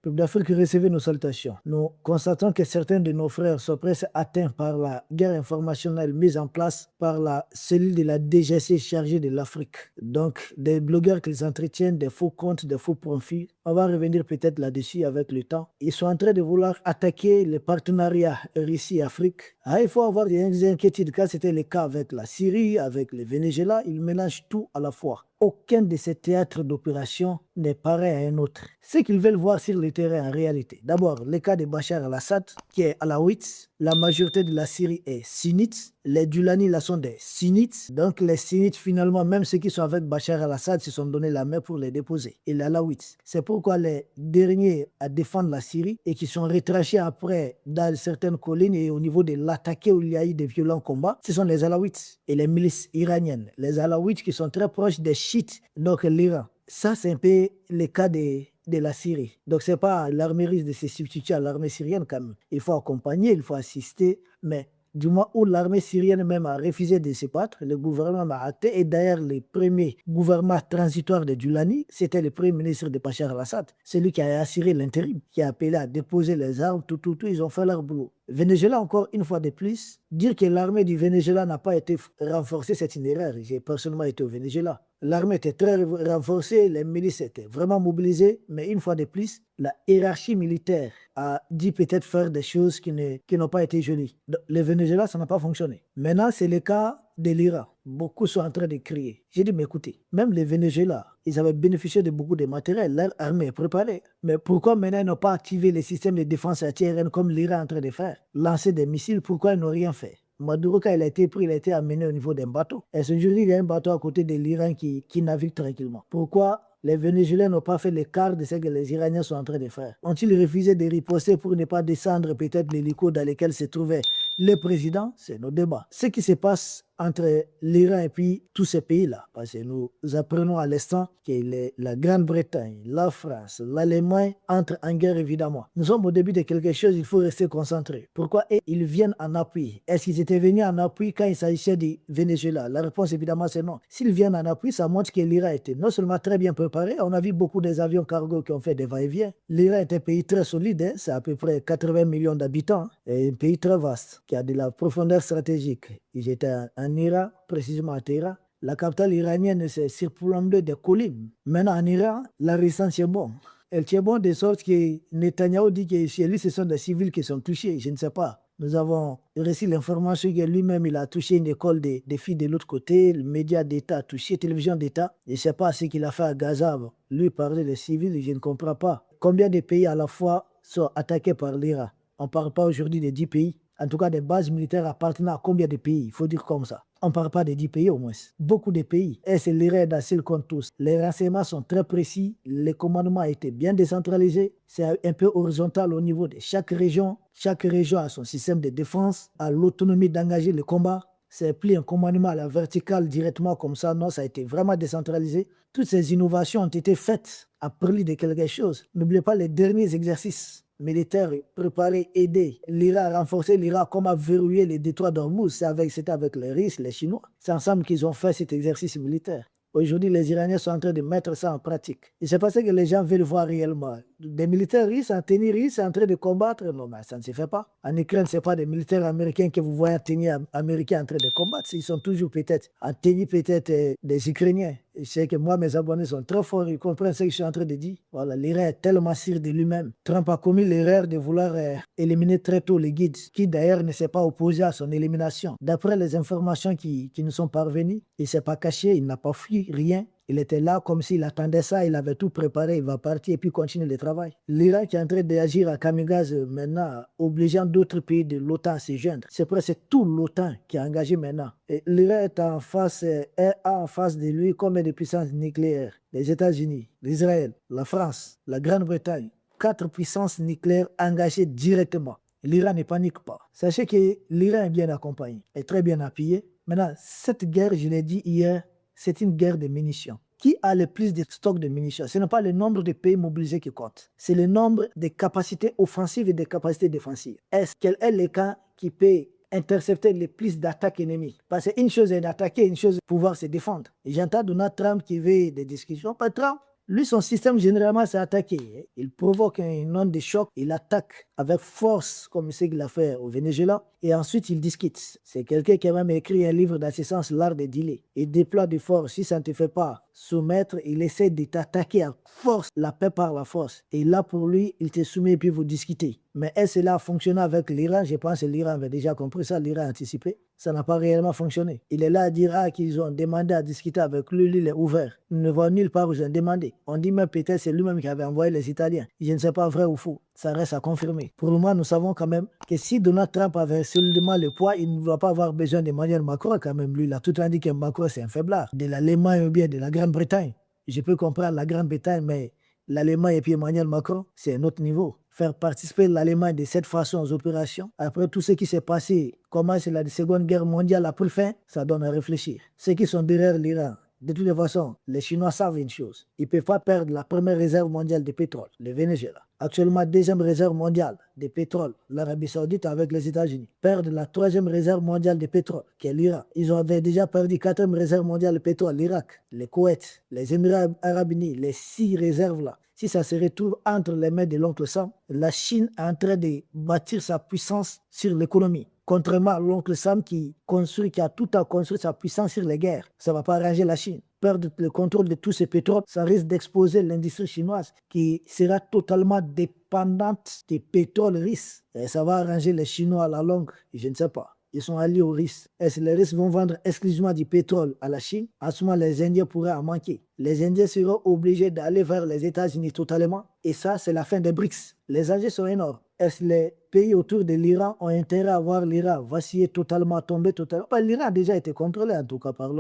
Peuple d'Afrique, recevez nos salutations. Nous constatons que certains de nos frères sont presque atteints par la guerre informationnelle mise en place par la cellule de la DGC chargée de l'Afrique. Donc, des blogueurs qu'ils entretiennent, des faux comptes, des faux profils. On va revenir peut-être là-dessus avec le temps. Ils sont en train de vouloir attaquer les partenariats Russie-Afrique. Ah, il faut avoir des inquiétudes, car c'était le cas avec la Syrie, avec le Venezuela. Ils mélangent tout à la fois. Aucun de ces théâtres d'opération n'est pareil à un autre. Ce qu'ils veulent voir sur le terrain en réalité. D'abord, le cas de Bachar al-Assad, qui est alawite. La majorité de la Syrie est sunnite. Les Dulani là sont des sunnites. Donc les sunnites, finalement, même ceux qui sont avec Bachar al-Assad, se sont donné la main pour les déposer. Et les alawites. C'est pourquoi les derniers à défendre la Syrie et qui sont retranchés après dans certaines collines et au niveau de l'attaqué où il y a eu des violents combats, ce sont les alawites et les milices iraniennes. Les alawites qui sont très proches des chiites, donc l'Iran. Ça, c'est un peu le cas de la Syrie. Donc, ce n'est pas l'armée russe de se substituer à l'armée syrienne quand même. Il faut accompagner, il faut assister, mais du moment où l'armée syrienne même a refusé de se battre, le gouvernement a acté, et d'ailleurs le premier gouvernement transitoire de Dulani, c'était le premier ministre de Bachar al-Assad, celui qui a assuré l'intérim, qui a appelé à déposer les armes, tout, ils ont fait leur boulot. Venezuela, encore une fois de plus, dire que l'armée du Venezuela n'a pas été renforcée, c'est une erreur. J'ai personnellement été au Venezuela. L'armée était très renforcée, les milices étaient vraiment mobilisées, mais une fois de plus, la hiérarchie militaire a dit peut-être faire des choses qui n'ont pas été jolies. Le Venezuela, ça n'a pas fonctionné. Maintenant, c'est le cas de l'Iran. Beaucoup sont en train de crier. J'ai dit, mais écoutez, même les Venezuela, ils avaient bénéficié de beaucoup de matériel, leur armée est préparée. Mais pourquoi maintenant ils n'ont pas activé les systèmes de défense antiaérienne comme l'Iran est en train de faire? Lancer des missiles, pourquoi ils n'ont rien fait? Maduro, quand il a été pris, il a été amené au niveau d'un bateau. Et ce jour, il y a un bateau à côté de l'Iran qui navigue tranquillement. Pourquoi les Vénézuéliens n'ont pas fait le quart de ce que les Iraniens sont en train de faire? Ont-ils refusé de riposter pour ne pas descendre peut-être l'hélico dans lequel se trouvait le président? C'est nos débats. Ce qui se passe entre l'Iran et puis tous ces pays-là, parce que nous apprenons à l'instant que la Grande-Bretagne, la France, l'Allemagne entrent en guerre évidemment. Nous sommes au début de quelque chose, il faut rester concentré. Pourquoi ils viennent en appui? Est-ce qu'ils étaient venus en appui quand il s'agissait du Venezuela? La réponse évidemment c'est non. S'ils viennent en appui, ça montre que l'Iran était non seulement très bien préparé, on a vu beaucoup des avions cargo qui ont fait des va-et-vient. L'Iran est un pays très solide, hein? C'est à peu près 80 millions d'habitants, et un pays très vaste, qui a de la profondeur stratégique. J'étais en Iran, précisément à Téhéran. La capitale iranienne, c'est surplombée des collines. Maintenant, en Iran, la résistance est bonne. Elle tient bon de sorte que Netanyahou dit que chez lui, ce sont des civils qui sont touchés. Je ne sais pas. Nous avons reçu l'information que lui-même, il a touché une école des filles de l'autre côté. Le média d'État a touché, la télévision d'État. Je ne sais pas ce qu'il a fait à Gaza. Lui parler des civils, je ne comprends pas. Combien de pays à la fois sont attaqués par l'Iran? On ne parle pas aujourd'hui de 10 pays. En tout cas, des bases militaires appartenant à combien de pays? Il faut dire comme ça. On ne parle pas de 10 pays au moins. Beaucoup de pays. Et c'est l'Iran dans ce compte tous. Les renseignements sont très précis. Le commandement a été bien décentralisé. C'est un peu horizontal au niveau de chaque région. Chaque région a son système de défense, a l'autonomie d'engager le combat. C'est plus un commandement à la verticale directement comme ça. Non, ça a été vraiment décentralisé. Toutes ces innovations ont été faites à parler de quelque chose. N'oubliez pas les derniers exercices militaires préparés, aidés. L'Iran a renforcé l'Irak comme a verrouillé les détroits d'Ormuz. C'était avec les Russes, les Chinois. C'est ensemble qu'ils ont fait cet exercice militaire. Aujourd'hui, les Iraniens sont en train de mettre ça en pratique. Et c'est parce que les gens veulent voir réellement. Des militaires russes en tenue russe en train de combattre, non, mais ça ne se fait pas. En Ukraine, ce n'est pas des militaires américains que vous voyez en tenue américaine en train de combattre. Ils sont toujours peut-être en tenue peut-être des Ukrainiens. Je sais que moi, mes abonnés sont très forts, ils comprennent ce que je suis en train de dire. Voilà, l'Iran est tellement sûr de lui-même. Trump a commis l'erreur de vouloir éliminer très tôt les guides, qui d'ailleurs ne s'est pas opposé à son élimination. D'après les informations qui nous sont parvenues, il ne s'est pas caché, il n'a pas fui, rien. Il était là comme s'il attendait ça, il avait tout préparé, il va partir et puis continuer le travail. L'Iran qui est en train d'agir à kamikaze maintenant, obligeant d'autres pays de l'OTAN à se joindre. C'est presque tout l'OTAN qui est engagé maintenant. Et l'Iran est en face de lui comme des puissances nucléaires. Les États-Unis, l'Israël, la France, la Grande-Bretagne. 4 puissances nucléaires engagées directement. L'Iran ne panique pas. Sachez que l'Iran est bien accompagné, est très bien appuyé. Maintenant, cette guerre, je l'ai dit hier, c'est une guerre de munitions. Qui a le plus de stocks de munitions? Ce n'est pas le nombre de pays mobilisés qui compte. C'est le nombre de capacités offensives et de capacités défensives. Quel est le camp qui peut intercepter le plus d'attaques ennemies? Parce qu'une chose est d'attaquer, une chose est de pouvoir se défendre. Et j'entends Donald Trump qui veut des discussions. Pas Trump, Lui, son système, généralement, c'est attaquer. Il provoque une onde de choc, il attaque avec force, comme ce qu'il a fait au Venezuela, et ensuite il discute. C'est quelqu'un qui a même écrit un livre d'assistance, l'art des délais. Il déploie des forces. Si ça ne te fait pas soumettre, il essaie de t'attaquer à force, la paix par la force. Et là, pour lui, il te soumet et puis vous discutez. Mais est-ce que cela a fonctionné avec l'Iran? Je pense que l'Iran avait déjà compris ça, l'Iran a anticipé. Ça n'a pas réellement fonctionné. Il est là à dire qu'ils ont demandé à discuter avec lui, il est ouvert. Ils ne vont nulle part où ils ont demandé. On dit même peut-être c'est lui-même qui avait envoyé les Italiens. Je ne sais pas vrai ou faux. Ça reste à confirmer. Pour le moment, nous savons quand même que si Donald Trump avait seulement le poids, il ne va pas avoir besoin d'Emmanuel Macron quand même. Lui, il a tout indiqué que Macron, c'est un faiblard. De l'Allemagne ou bien de la Grande-Bretagne. Je peux comprendre la Grande-Bretagne, mais l'Allemagne et puis Emmanuel Macron, c'est un autre niveau. Faire participer l'Allemagne de cette façon aux opérations, après tout ce qui s'est passé, comment c'est la Seconde Guerre mondiale a pris fin, ça donne à réfléchir. Ceux qui sont derrière l'Iran, de toutes les façons, les Chinois savent une chose. Ils ne peuvent pas perdre la première réserve mondiale de pétrole, le Venezuela. Actuellement, deuxième réserve mondiale de pétrole, l'Arabie Saoudite avec les États-Unis. Perdre la troisième réserve mondiale de pétrole, qui est l'Iran. Ils avaient déjà perdu quatrième réserve mondiale de pétrole, l'Irak, le Koweït, les Émirats arabes unis, les 6 réserves là. Si ça se retrouve entre les mains de l'oncle Sam, la Chine est en train de bâtir sa puissance sur l'économie. Contrairement à l'oncle Sam qui a tout à construire sa puissance sur les guerres. Ça ne va pas arranger la Chine. Perdre le contrôle de tous ces pétroles, ça risque d'exposer l'industrie chinoise qui sera totalement dépendante des pétroles russes. Et ça va arranger les Chinois à la longue, je ne sais pas. Ils sont alliés aux Russes. Est-ce que les Russes vont vendre exclusivement du pétrole à la Chine? À ce moment, les Indiens pourraient en manquer. Les Indiens seront obligés d'aller vers les États-Unis totalement. Et ça, c'est la fin des BRICS. Les enjeux sont énormes. Est-ce que les pays autour de l'Iran ont intérêt à voir l'Iran vaciller totalement, tomber totalement? L'Iran a déjà été contrôlé, en tout cas, par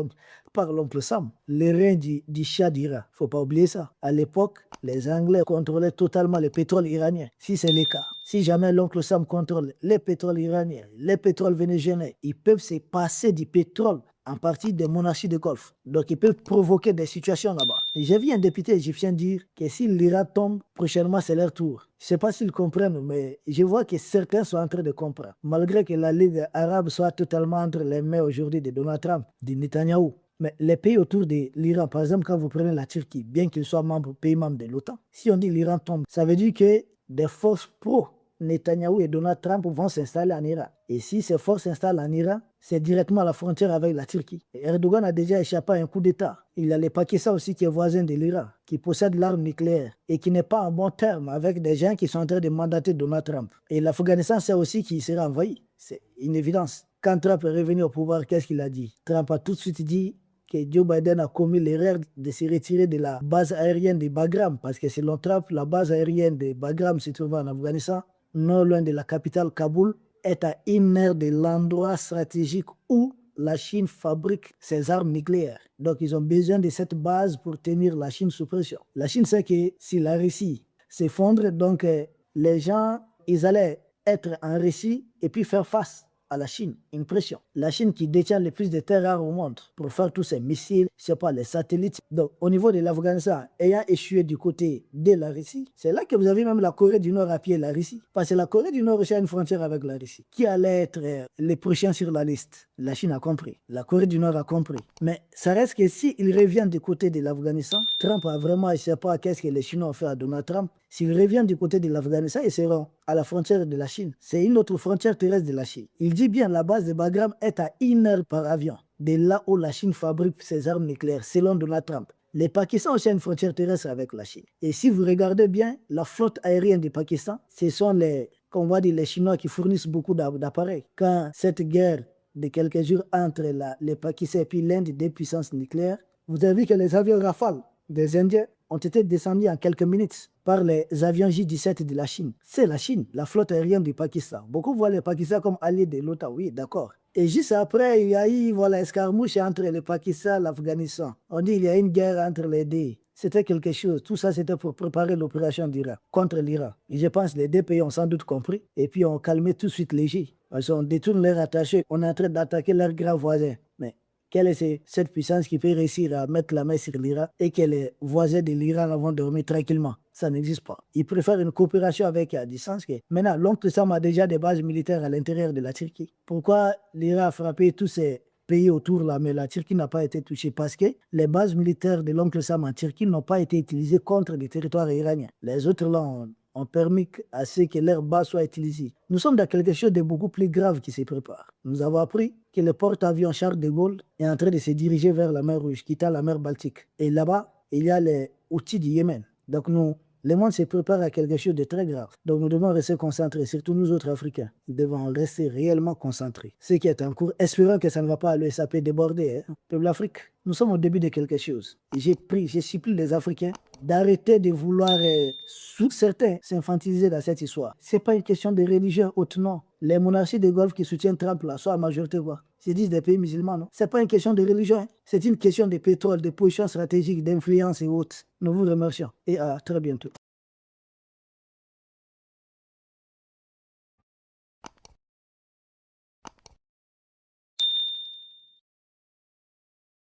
l'oncle Sam. Les reins du Shah d'Iran. Il ne faut pas oublier ça. À l'époque, les Anglais contrôlaient totalement le pétrole iranien. Si c'est le cas, si jamais l'oncle Sam contrôle les pétroles iraniens, les pétroles vénézuéliens, ils peuvent se passer du pétrole en partie des monarchies de Golfe. Donc, ils peuvent provoquer des situations là-bas. J'ai vu un député égyptien dire que si l'Iran tombe, prochainement, c'est leur tour. Je ne sais pas s'ils comprennent, mais je vois que certains sont en train de comprendre. Malgré que la Ligue arabe soit totalement entre les mains aujourd'hui de Donald Trump, de Netanyahou. Mais les pays autour de l'Iran, par exemple, quand vous prenez la Turquie, bien qu'il soit pays membre de l'OTAN, si on dit l'Iran tombe, ça veut dire que des forces pro-Netanyahou et Donald Trump vont s'installer en Iran. Et si ces forces s'installent en Iran, c'est directement à la frontière avec la Turquie. Et Erdogan a déjà échappé à un coup d'État. Il y a le Pakistan aussi qui est voisin de l'Iran, qui possède l'arme nucléaire et qui n'est pas en bon terme avec des gens qui sont en train de mandater Donald Trump. Et l'Afghanistan, c'est aussi qui sera envahi. C'est une évidence. Quand Trump est revenu au pouvoir, qu'est-ce qu'il a dit? Trump a tout de suite dit que Joe Biden a commis l'erreur de se retirer de la base aérienne de Bagram, parce que selon Trump, la base aérienne de Bagram se trouve en Afghanistan, non loin de la capitale Kaboul, est à 1 heure de l'endroit stratégique où la Chine fabrique ses armes nucléaires. Donc, ils ont besoin de cette base pour tenir la Chine sous pression. La Chine sait que si la Russie s'effondre, donc les gens, ils allaient être en Russie et puis faire face à la Chine, une pression. La Chine qui détient le plus de terres rares au monde pour faire tous ces missiles, je sais pas, les satellites. Donc, au niveau de l'Afghanistan, ayant échoué du côté de la Russie, c'est là que vous avez même la Corée du Nord à pied la Russie. Parce que la Corée du Nord aussi a une frontière avec la Russie. Qui allait être les prochains sur la liste? La Chine a compris. La Corée du Nord a compris. Mais ça reste que s'il revient du côté de l'Afghanistan, Trump a vraiment, je sais pas qu'est-ce que les Chinois ont fait à Donald Trump. S'il revient du côté de l'Afghanistan, ils seront à la frontière de la Chine. C'est une autre frontière terrestre de la Chine. Il dit bien la base de Bagram est à 1 heure par avion, de là où la Chine fabrique ses armes nucléaires, selon Donald Trump. Les Pakistan aussi ont une frontière terrestre avec la Chine. Et si vous regardez bien, la flotte aérienne du Pakistan, ce sont qu'on va dire les Chinois qui fournissent beaucoup d'appareils. Quand cette guerre de quelques jours entre les Pakistanais et puis l'Inde, des puissances nucléaires, vous avez vu que les avions Rafale des Indiens ont été descendus en quelques minutes par les avions J-17 de la Chine. C'est la Chine, la flotte aérienne du Pakistan. Beaucoup voient le Pakistan comme allié de l'OTAN, oui, d'accord. Et juste après, il y a eu escarmouche entre le Pakistan et l'Afghanistan. On dit qu'il y a une guerre entre les deux. C'était quelque chose. Tout ça, c'était pour préparer l'opération d'Iran contre l'Iran. Et je pense que les deux pays ont sans doute compris. Et puis, on calmé tout de suite les J. Parce qu'on détourne leurs attachés. On est en train d'attaquer leurs grands voisins. Mais quelle est cette puissance qui peut réussir à mettre la main sur l'Iran et que les voisins de l'Iran vont dormir tranquillement? Ça n'existe pas. Ils préfèrent une coopération avec à distance. Maintenant, l'oncle Sam a déjà des bases militaires à l'intérieur de la Turquie. Pourquoi l'Iran a frappé tous ces pays autour là, mais la Turquie n'a pas été touchée parce que les bases militaires de l'oncle Sam en Turquie n'ont pas été utilisées contre les territoires iraniens. Les autres là ont permis à ce que leurs bases soient utilisées. Nous sommes dans quelque chose de beaucoup plus grave qui se prépare. Nous avons appris que le porte-avions Charles de Gaulle est en train de se diriger vers la mer Rouge, quittant la mer Baltique. Et là-bas, il y a les outils du Yémen. Donc le monde se prépare à quelque chose de très grave. Donc nous devons rester concentrés, surtout nous autres Africains. Nous devons rester réellement concentrés. Ce qui est en cours, espérons que ça ne va pas le SAP déborder. Peuple d'Afrique, nous sommes au début de quelque chose. Je supplie les Africains d'arrêter de vouloir, sous certains, s'infantiliser dans cette histoire. Ce n'est pas une question de religion haute, non. Les monarchies de Golfe qui soutiennent Trump, là, sont à majorité quoi. Ils disent des pays musulmans, non. Ce n'est pas une question de religion, hein. C'est une question de pétrole, de position stratégique, d'influence et autres. Nous vous remercions et à très bientôt.